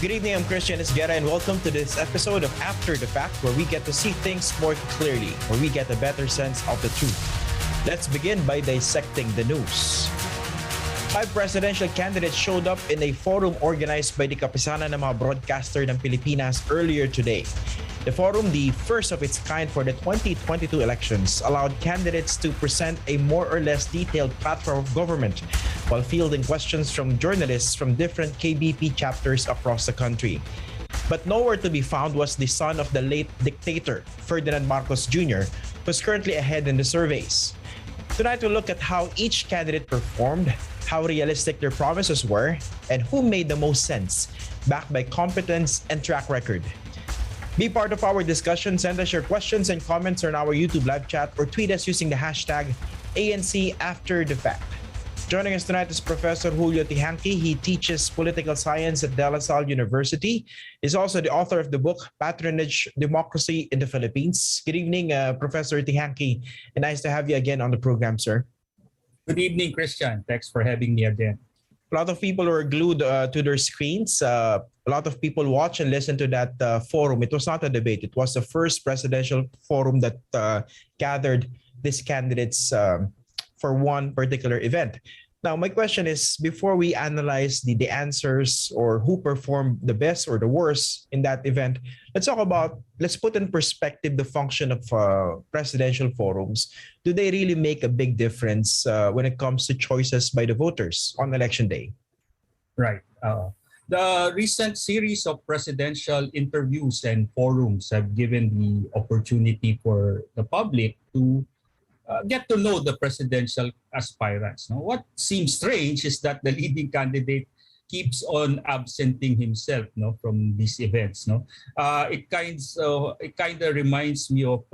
Good evening, I'm Christian Esguerra, and welcome to this episode of After the Fact, where we get to see things more clearly, where we get a better sense of the truth. Let's begin by dissecting the news. 5 presidential candidates showed up in a forum organized by the Kapisanan ng mga broadcaster ng Pilipinas earlier today. The forum, the first of its kind for the 2022 elections, allowed candidates to present a more or less detailed platform of government while fielding questions from journalists from different KBP chapters across the country. But nowhere to be found was the son of the late dictator, Ferdinand Marcos Jr., who's currently ahead in the surveys. Tonight we'll look at how each candidate performed, how realistic their promises were, and who made the most sense, backed by competence and track record. Be part of our discussion. Send us your questions and comments on our YouTube live chat or tweet us using the hashtag #ANCAfterTheFact. Joining us tonight is Professor Julio Tihanki. He teaches political science at De La Salle University. He's also the author of the book Patronage, Democracy in the Philippines. Good evening, Professor Tihanki. And nice to have you again on the program, sir. Good evening, Christian. Thanks for having me again. A lot of people were glued to their screens. A lot of people watch and listen to that forum. It was not a debate. It was the first presidential forum that gathered these candidates for one particular event. Now, my question is, before we analyze the answers or who performed the best or the worst in that event, let's put in perspective the function of presidential forums. Do they really make a big difference when it comes to choices by the voters on election day? Right. The recent series of presidential interviews and forums have given the opportunity for the public to get to know the presidential aspirants. Now, what seems strange is that the leading candidate keeps on absenting himself, from these events. It kind of reminds me of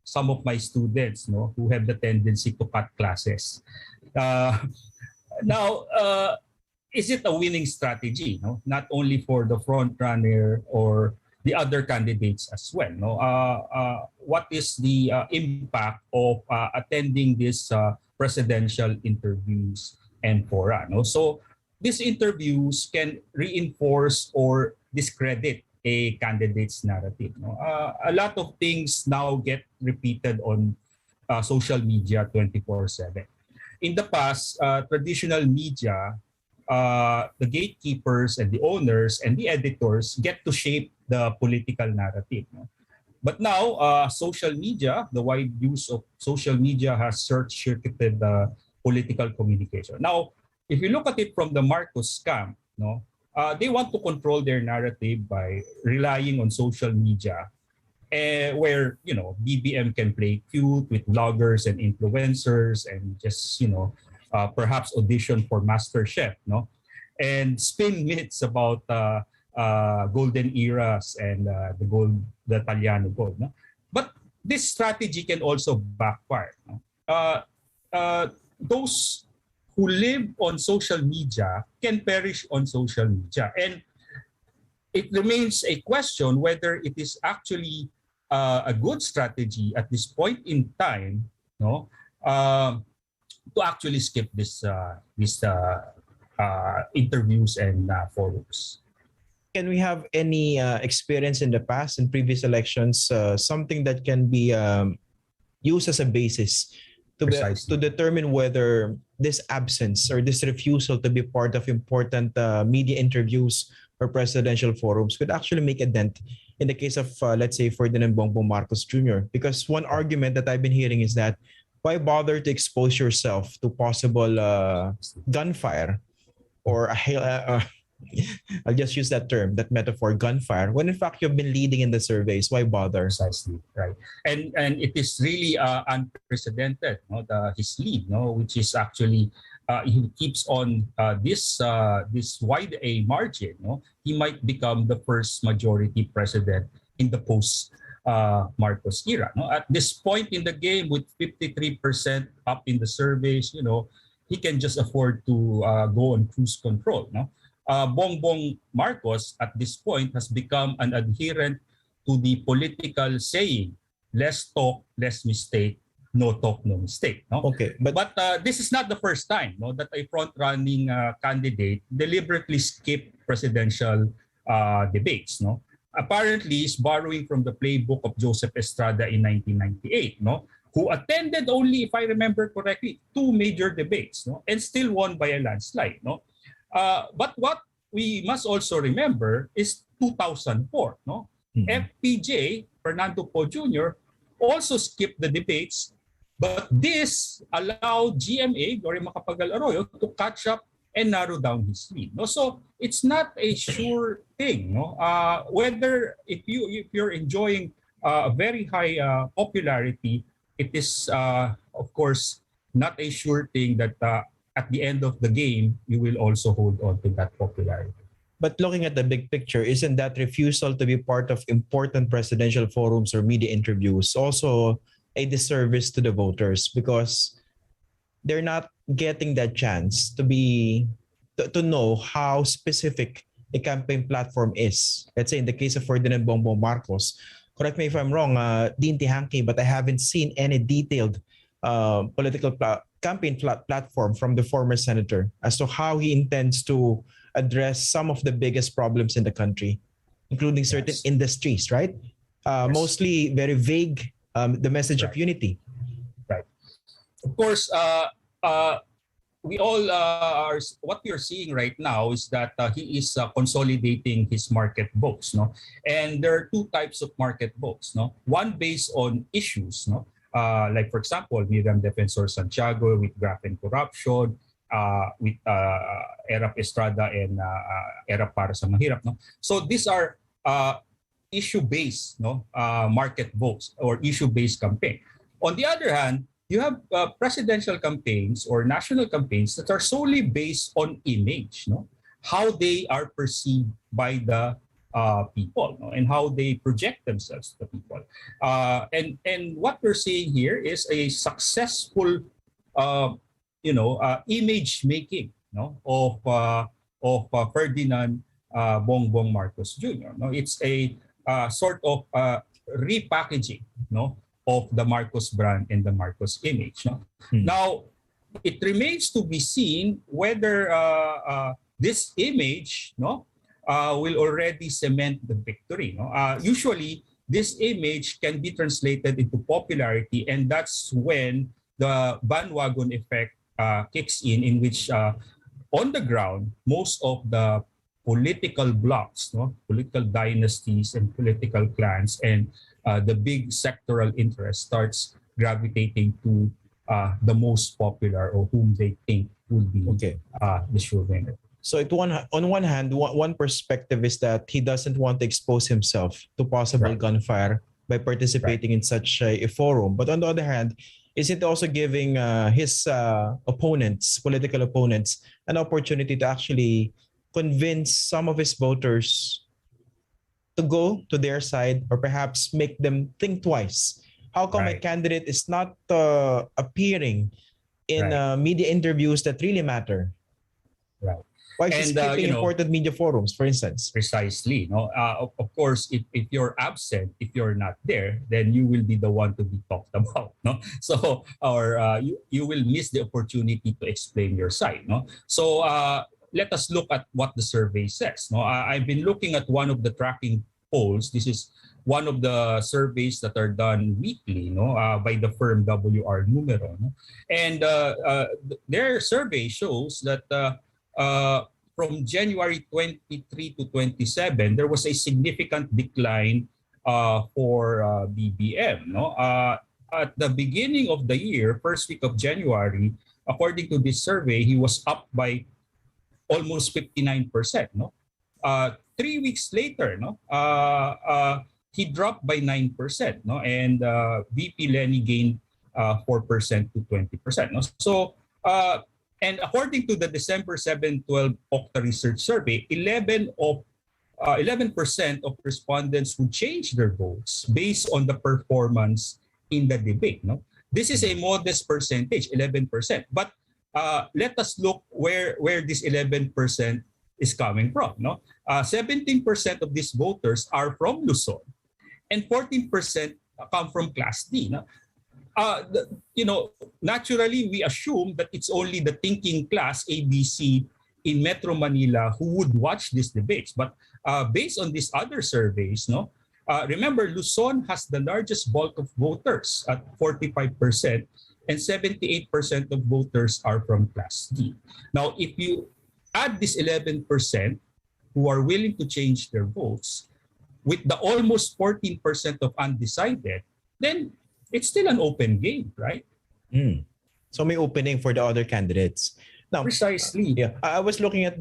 some of my students, who have the tendency to cut classes. Now, is it a winning strategy? Not only for the front runner or the other candidates as well. What is the impact of attending these presidential interviews and fora? So these interviews can reinforce or discredit a candidate's narrative. A lot of things now get repeated on social media 24/7. In the past, traditional media, the gatekeepers and the owners and the editors get to shape the political narrative. But now, social media, the wide use of social media has short-circuited political communication. Now, if you look at it from the Marcos camp, they want to control their narrative by relying on social media, where BBM can play cute with bloggers and influencers and just perhaps audition for MasterChef, and spin myths about golden eras and the Italiano gold. But this strategy can also backfire. Those who live on social media can perish on social media, and it remains a question whether it is actually a good strategy at this point in time, to actually skip these interviews and forums. Can we have any experience in the past, in previous elections, something that can be used as a basis to determine whether this absence or this refusal to be part of important media interviews or presidential forums could actually make a dent in the case of, let's say, Ferdinand Bongbong Marcos Jr.? Because one argument that I've been hearing is that why bother to expose yourself to possible gunfire or I'll just use that term, that metaphor, gunfire, when in fact you've been leading in the surveys? Why bother? Precisely, right. And it is really unprecedented, his lead, which is actually he keeps on this wide a margin. He might become the first majority president in the post Marcos era. At this point in the game, with 53% up in the surveys, he can just afford to go on cruise control. Bongbong Marcos at this point has become an adherent to the political saying, less talk, less mistake, no talk, no mistake. Okay, but this is not the first time that a front-running candidate deliberately skipped presidential debates, no? Apparently is borrowing from the playbook of Joseph Estrada in 1998, no? Who attended only, if I remember correctly, 2 major debates, no? And still won by a landslide, no? But what we must also remember is 2004, no? FPJ, Fernando Po Jr., also skipped the debates, but this allowed GMA, Gloria Macapagal Arroyo, to catch up and narrow down his lead. No, so it's not a sure thing. No, whether if you're enjoying a very high popularity, it is of course not a sure thing that at the end of the game you will also hold on to that popularity. But looking at the big picture, isn't that refusal to be part of important presidential forums or media interviews also a disservice to the voters because they're not getting that chance to know how specific a campaign platform is. Let's say in the case of Ferdinand Bongbong Marcos, correct me if I'm wrong, Dinti Hanky, but I haven't seen any detailed political campaign platform from the former senator as to how he intends to address some of the biggest problems in the country, including certain industries, right? Mostly very vague, the message of unity. Right. Of course, we all what we are seeing right now is that he is consolidating his market votes, no? And there are 2 types of market votes, no? One based on issues, no? Like for example, Miriam Defensor Santiago with graft and corruption, with Erap Estrada and Erap Para sa Mahirap, no? So these are issue-based, no? Market votes or issue-based campaign. On the other hand, you have presidential campaigns or national campaigns that are solely based on image, no? How they are perceived by the people, no? And how they project themselves to the people. And what we're seeing here is a successful, image making, no? Of Ferdinand Bongbong Marcos Jr. No, it's a sort of repackaging, no, of the Marcos brand and the Marcos image. No? Now, it remains to be seen whether this image, no, will already cement the victory. No? Usually, this image can be translated into popularity, and that's when the bandwagon effect kicks in which on the ground, most of the political blocks, no, political dynasties and political clans and the big sectoral interest starts gravitating to the most popular or whom they think would be the sure winner. So on one hand, one perspective is that he doesn't want to expose himself to possible gunfire by participating in such a forum. But on the other hand, is it also giving his political opponents, an opportunity to actually convince some of his voters to go to their side or perhaps make them think twice? How come a candidate is not appearing in media interviews that really matter? Right. Why is he skipping important media forums, for instance? Precisely. No, of course, if you're absent, if you're not there, then you will be the one to be talked about. No, so you will miss the opportunity to explain your side. No, so let us look at what the survey says. No, I've been looking at one of the tracking polls. This is one of the surveys that are done weekly, no, by the firm WR Numero. No? And their survey shows that from January 23 to 27, there was a significant decline for BBM. No? At the beginning of the year, first week of January, according to this survey, he was up by almost 59%. No? 3 weeks later, no, he dropped by 9%. No? And VP Lenny gained 4% to 20%. No? So, and according to the December 7-12 Okta Research Survey, 11% of respondents would change their votes based on the performance in the debate. No, this is a modest percentage, 11%. But let us look where this 11% is coming from. No, 17% of these voters are from Luzon, and 14% come from Class D. No? Naturally, we assume that it's only the thinking class, ABC, in Metro Manila who would watch these debates. But based on these other surveys, no, remember Luzon has the largest bulk of voters at 45%, and 78% of voters are from Class D. Now, if you add this 11% who are willing to change their votes with the almost 14% of undecided, then it's still an open game, right? Mm. So may opening for the other candidates. Now, Precisely. yeah, I was looking at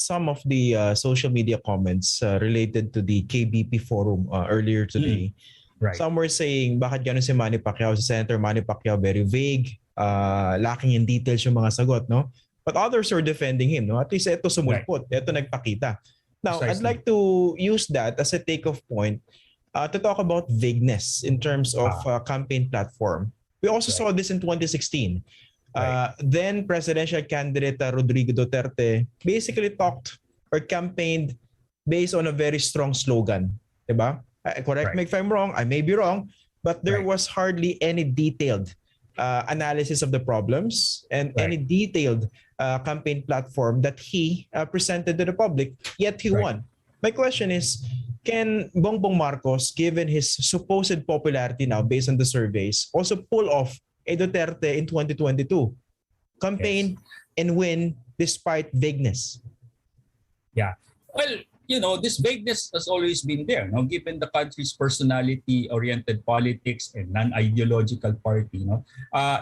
some of the social media comments related to the KBP forum earlier today. Right. Some were saying, bakit gano'n si Manny Pacquiao, si Senator Manny Pacquiao, very vague, lacking in details yung mga sagot, no? But others are defending him, no? At least ito sumulpot, ito nagpakita. Now, Precisely. I'd like to use that as a take-off point to talk about vagueness in terms of campaign platform. We also saw this in 2016. Then presidential candidate Rodrigo Duterte basically talked or campaigned based on a very strong slogan. Diba? Correct me if I'm wrong, I may be wrong, but there was hardly any detailed analysis of the problems and any detailed campaign platform that he presented to the public, yet he won. My question is, can Bongbong Marcos, given his supposed popularity now based on the surveys, also pull off a Duterte in 2022? Campaign and win despite vagueness. Yeah. Well, you know, this vagueness has always been there. No? Given the country's personality-oriented politics and non-ideological party, no?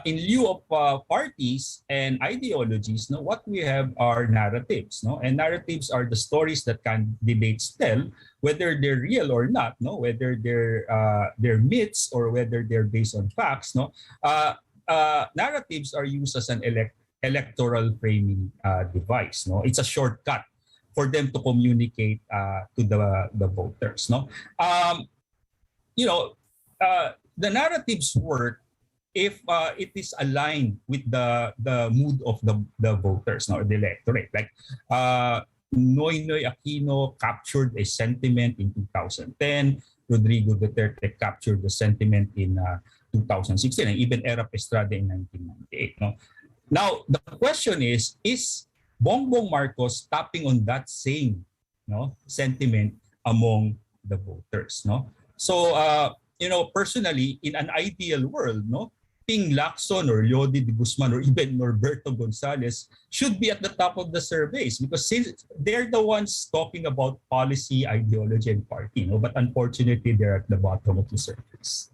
In lieu of parties and ideologies, no, what we have are narratives. No? And narratives are the stories that candidates tell, whether they're real or not, no? Whether they're myths or whether they're based on facts. No? Narratives are used as an electoral framing device. No? It's a shortcut for them to communicate to the voters. No, you know, the narratives work if it is aligned with the mood of the voters, no, or the electorate. Like Noynoy Aquino captured a sentiment in 2010. Rodrigo Duterte captured the sentiment in 2016, and even Erap Estrada in 1998. No, now the question is Bongbong Marcos tapping on that same sentiment among the voters. No? So, you know, personally, in an ideal world, no, Ping Lacson or Leody de Guzman or even Norberto Gonzales should be at the top of the surveys because they're the ones talking about policy, ideology, and party. No? But unfortunately, they're at the bottom of the surveys.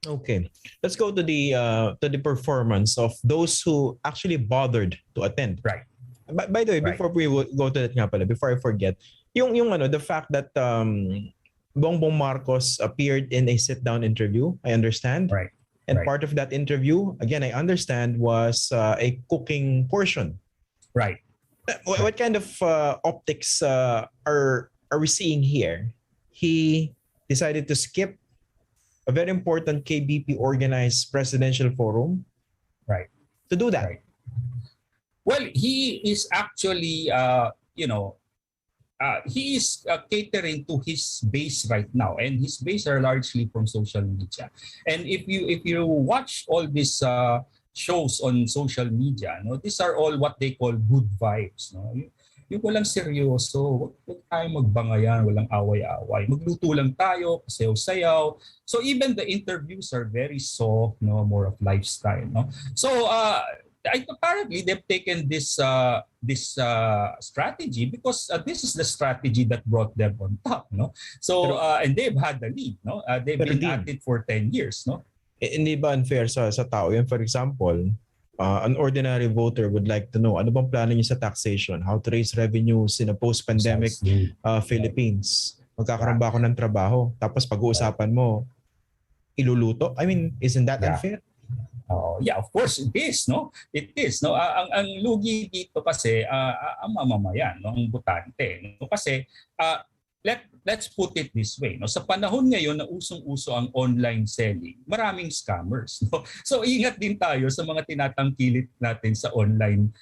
Okay, let's go to the performance of those who actually bothered to attend. Right. By the way, before we go to that nga pala, before I forget, yung the fact that Bongbong Marcos appeared in a sit-down interview, I understand. Right. And part of that interview, again, I understand, was a cooking portion. Right. What kind of optics are we seeing here? He decided to skip a very important KBP organized presidential forum. Right. To do that. Right. Well, he is actually, he is catering to his base right now, and his base are largely from social media. And if you watch all these shows on social media, no, these are all what they call good vibes. No? Yung walang seryoso, huwag tayong magbangayan, walang away-away. Magluto lang tayo, sayaw-sayaw. So even the interviews are very soft, no, more of lifestyle. No? So apparently they've taken this strategy because this is the strategy that brought them on top, no? So and they've had the lead, no? They've been at it for 10 years, no? Hindi ba unfair sa tao yan? For example, an ordinary voter would like to know ano bang plano niyo sa taxation, how to raise revenues in a post-pandemic Philippines. Magkakaroon ba ako ng trabaho? Tapos pag-uusapan mo, iluluto? I mean, isn't that unfair? Yeah, of course it is, no? It is, no? Ang lugi dito kasi ang mamamayan, no, ang botante, no? Kasi let's put it this way, no? Sa panahon ngayon na usong-uso ang online selling, maraming scammers, no? So ingat din tayo sa mga tinatangkilik natin sa online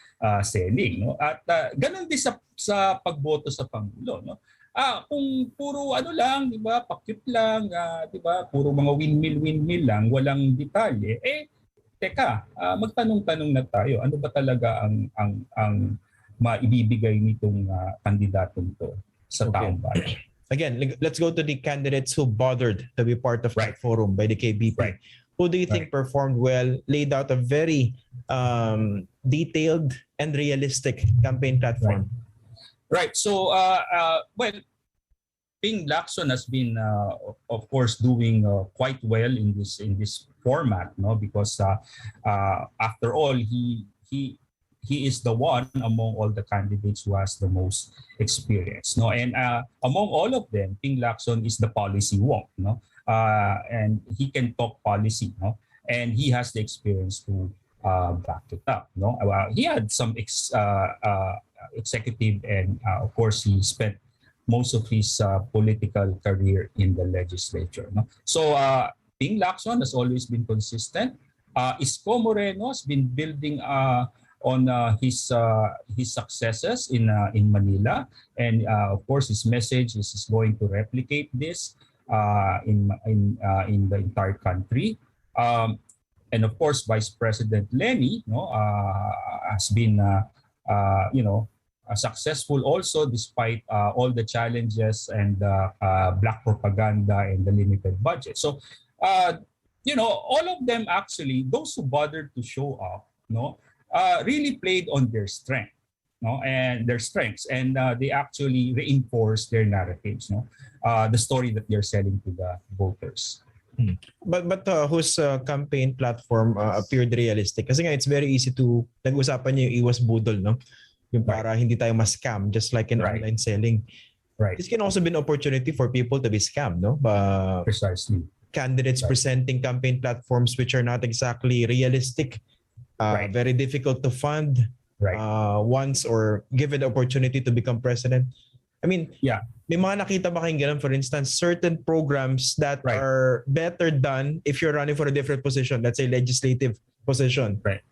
selling, no? At ganun din sa pagboto sa pangulo, no? Kung puro ano lang, 'di ba? Pakyut lang, 'di ba? Puro mga windmill lang, walang detalye, teka, magtanong-tanong na tayo. Ano ba talaga ang maibibigay nitong kandidatong to sa Okay. taong bayan. Again, let's go to the candidates who bothered to be part of Right. that forum by the KBP. Right. Who do you think performed well, laid out a very detailed and realistic campaign platform? Right. So, well, Ping Lacson has been, of course, doing quite well in this format, no? Because after all, he is the one among all the candidates who has the most experience, no? And among all of them, Ping Lacson is the policy wonk, no? And he can talk policy, no? And he has the experience to back it up, no? He had some executive, and of course, he spent most of his political career in the legislature. No? So Ping Lacson has always been consistent. Isko Moreno has been building on his successes in Manila, and of course his message is going to replicate this in the entire country. And of course, Vice President Lenny, no, has been successful also despite all the challenges and black propaganda and the limited budget. So, all of them actually, those who bothered to show up, really played on their strength, and their strengths, and they actually reinforced their narratives, the story that they're selling to the voters. But whose campaign platform appeared realistic? Kasi nga, it's very easy to, nag-usapan niyo yung iwas budol, no? Yung para hindi tayo ma-scam, just like in online selling. Right. This can also be an opportunity for people to be scammed, no? Precisely. Candidates presenting campaign platforms which are not exactly realistic, very difficult to fund once or given the opportunity to become president. I mean, may mga nakita ba kayong ganun? For instance, certain programs that are better done if you're running for a different position, let's say legislative position. Right.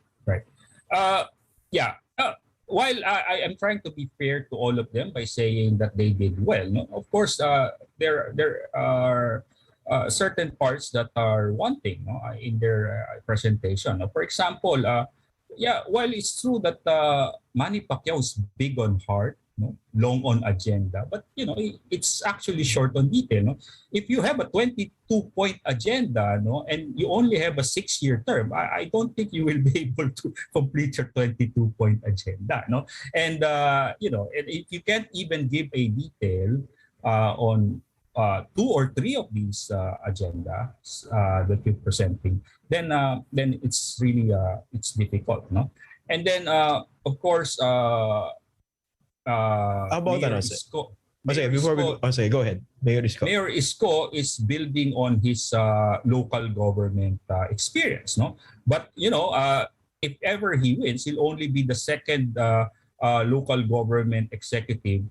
While I am trying to be fair to all of them by saying that they did well, no? Of course, there are certain parts that are wanting, in their presentation. For example, while it's true that Manny Pacquiao is big on heart, long on agenda, but it's actually short on detail. If you have a 22-point agenda, and you only have a 6-year term, I don't think you will be able to complete your 22-point agenda. And and if you can't even give a detail on 2 or 3 of these agendas that you're presenting, then it's really it's difficult, And then of course. About Mayor Isko, go ahead. Mayor Isko is building on his local government experience, But if ever he wins, he'll only be the second local government executive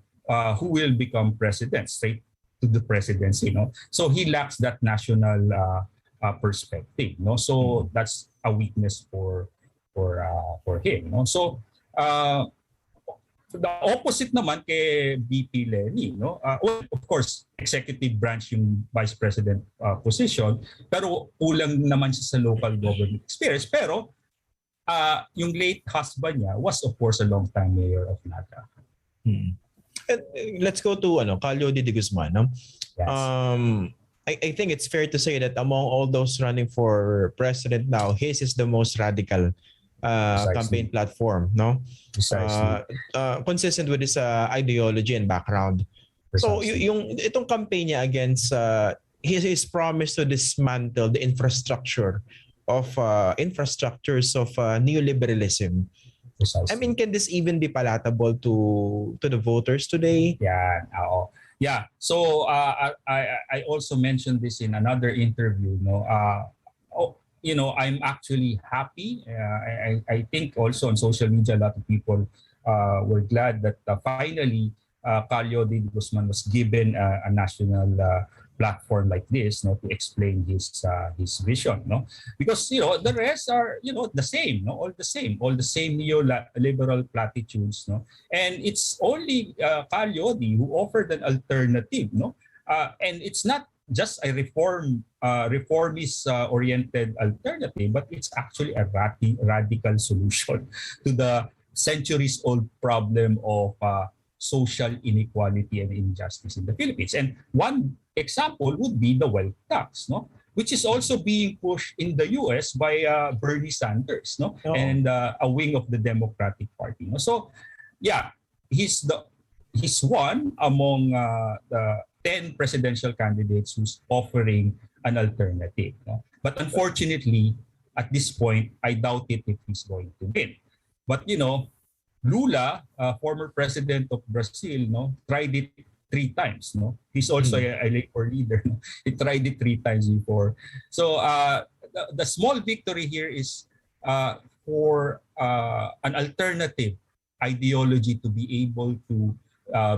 who will become president, straight to the presidency, So he lacks that national perspective, So that's a weakness for him, So. The opposite naman kay VP Lenny, of course, executive branch yung vice president position, pero kulang naman siya sa local government experience. Pero yung late husband niya was of course a long-time mayor of Naga. Let's go to Calio de Guzman. No? Yes. I think it's fair to say that among all those running for president now, his is the most radical campaign platform, no? Consistent with his ideology and background. Precisely. So itong campaign niya against his promise to dismantle the infrastructures of neoliberalism. Precisely. I mean, can this even be palatable to the voters today? Yeah. So I also mentioned this in another interview. I'm actually happy. I think also on social media, a lot of people were glad that finally Calio de Guzman was given a national platform like this, to explain his vision, because the rest are the same, all the same neoliberal platitudes, and it's only Calio who offered an alternative, and it's not just a reformist oriented alternative, but it's actually a radical solution to centuries-old problem of social inequality and injustice in the Philippines. And one example would be the wealth tax, no? Which is also being pushed in the US by Bernie Sanders, no? Oo. And a wing of the Democratic Party. No? So, yeah, he's one among the 10 presidential candidates who's offering an alternative. No? But unfortunately, at this point, I doubt it if he's going to win. But Lula, former president of Brazil, no, tried it 3 times. No, he's also a labor leader. No? He tried it 3 times before. So the small victory here is for an alternative ideology to be able to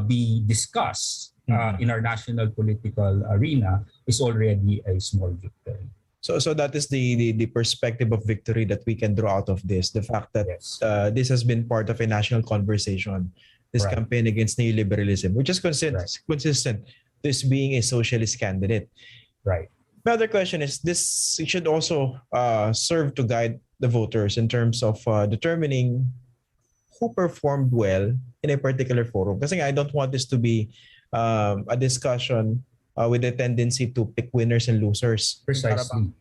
be discussed in our national political arena is already a small victory. So that is the perspective of victory that we can draw out of this. The fact that Yes. this has been part of a national conversation, this Right. campaign against neoliberalism, which is Right. consistent this being a socialist candidate. Right. My other question is, this should also serve to guide the voters in terms of determining who performed well in a particular forum. Kasi I don't want this to be a discussion with a tendency to pick winners and losers. Precisely.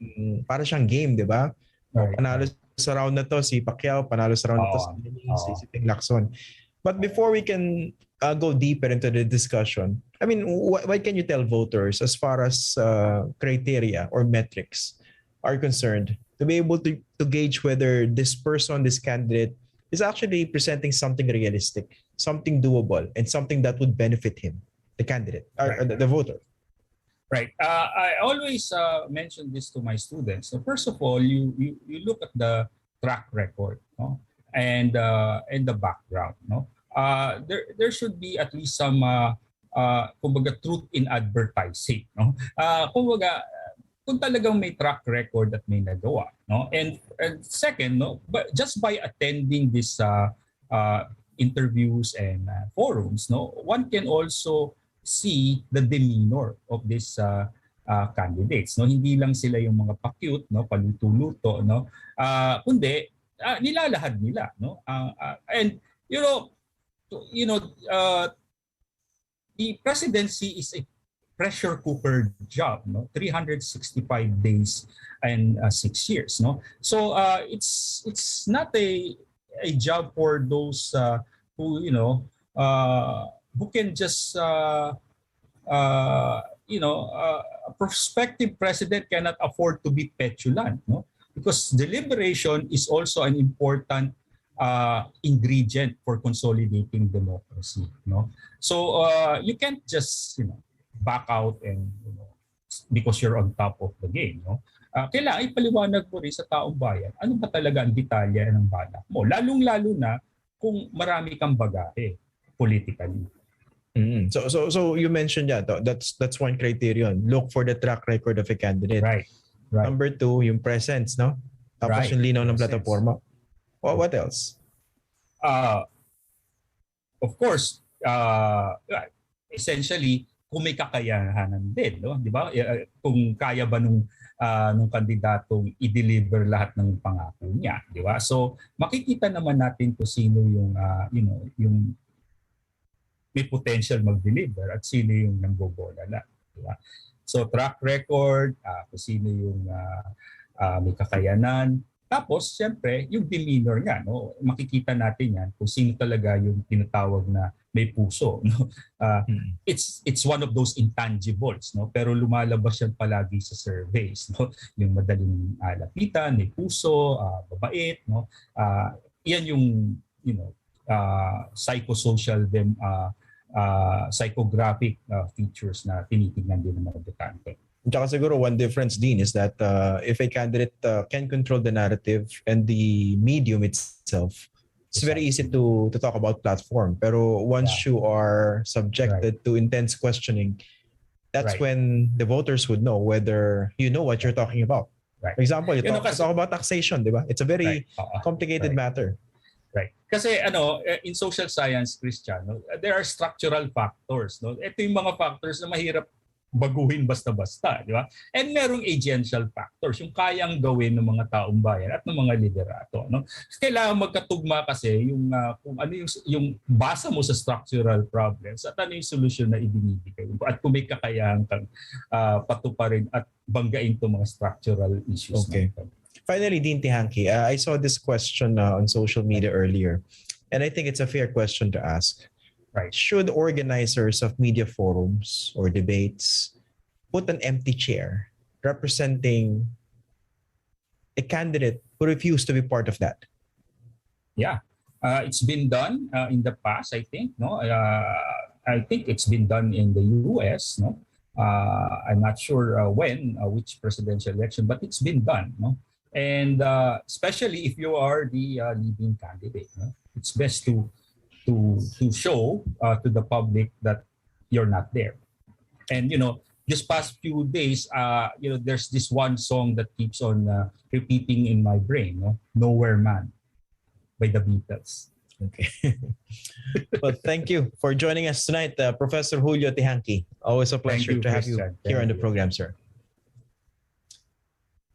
Para siyang game, di ba? Right, Panalo sa round na to si Pacquiao, panalo sa round na to si Denise, si Ping Lacson. But before we can go deeper into the discussion, I mean, what can you tell voters as far as criteria or metrics are concerned to be able to gauge whether this person, this candidate, is actually presenting something realistic, something doable, and something that would benefit him, the candidate, or the voter? Right. I always mention this to my students. So first of all, you look at the track record, no, and the background, no. There should be at least some kumbaga truth in advertising, no. Kumbaga kung talagang may track record at may nagawa, no. And second, no, but just by attending this interviews and forums, no, one can also see the demeanor of these candidates, no. Hindi lang sila yung mga pa-cute, no, paluto-luto, no, kundi nilalahad nila, no. And the presidency is a pressure cooker job, no, 365 days and 6 years, no. So it's not a job for those who who can just a prospective president cannot afford to be petulant, no, because deliberation is also an important ingredient for consolidating democracy, no. So you can't just back out and because you're on top of the game, no. Kailangan ipaliwanag mo rin sa taong bayan ano ba talaga ang detalye ng balak mo, lalong-lalo na kung marami kang bagahe politically. So you mentioned that's one criterion. Look for the track record of a candidate. Right. Number 2, yung presence, no? Tapos yung linaw ng plataforma. What else? Of course, essentially kung may kakayahan din, no? Di ba? Kung kaya ba nung kandidatong i-deliver lahat ng pangako niya, di ba? So makikita naman natin kung sino yung yung may potential mag-deliver at sino yung nanggobola lang, di ba? So track record, kung sino yung may kakayanan. Tapos siyempre yung demeanor nga, no? Makikita natin yan kung sino talaga yung tinatawag na may puso, no? It's one of those intangibles, no? Pero lumalabas yan palagi sa surveys, no? Yung madaling lapitan, may puso, mabait, no? Yan yung psychosocial psychographic features na tinitingnan din ng mga botante. Tsaka siguro one difference din is that if a candidate can control the narrative and the medium itself, it's very easy to talk about platform. Pero once you are subjected to intense questioning, that's when the voters would know whether you know what you're talking about. Right. For example, you talk about taxation, di ba? It's a very complicated matter. Right. Kasi in social science, Christian, no, there are structural factors, no. Ito yung mga factors na mahirap baguhin basta-basta, di ba? And merong agential factors, yung kayang gawin ng mga taong bayan at ng mga liderato, no? Kailangan magkatugma kasi yung kung ano yung basa mo sa structural problems at ano yung solusyon na ibinibigay at kung may kakayahan kang patuparin at banggain itong mga structural issues. Okay. Finally, Dean Tihanki, I saw this question on social media earlier, and I think it's a fair question to ask. Right. Should organizers of media forums or debates put an empty chair representing a candidate who refused to be part of that? Yeah, it's been done in the past, I think. No, I think it's been done in the U.S. No, I'm not sure which presidential election, but it's been done. No, and especially if you are the leading candidate, no? It's best to show to the public that you're not there. And this past few days, there's this one song that keeps on repeating in my brain, no? "Nowhere Man" by the Beatles. Okay. Well, thank you for joining us tonight, Professor Julio Tihanki. Always a pleasure to have you here on the program, sir.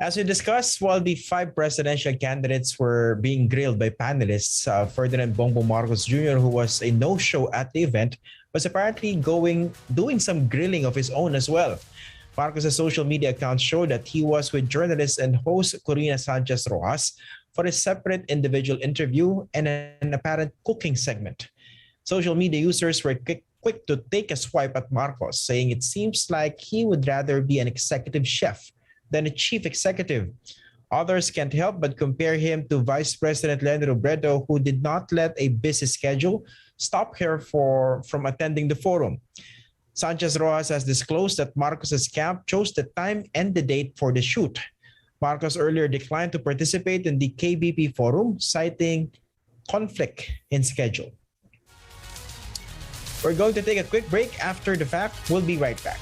As we discussed, while the 5 presidential candidates were being grilled by panelists, Ferdinand Bongbong Marcos Jr., who was a no-show at the event, was apparently doing some grilling of his own as well. Marcos' social media account showed that he was with journalist and host Corina Sanchez Rojas for a separate individual interview and an apparent cooking segment. Social media users were quick to take a swipe at Marcos, saying it seems like he would rather be an executive chef than a chief executive. Others can't help but compare him to Vice President Leni Robredo, who did not let a busy schedule stop her from attending the forum. Sanchez Rojas has disclosed that Marcos's camp chose the time and the date for the shoot. Marcos earlier declined to participate in the KBP forum, citing conflict in schedule. We're going to take a quick break. After the fact, we'll be right back.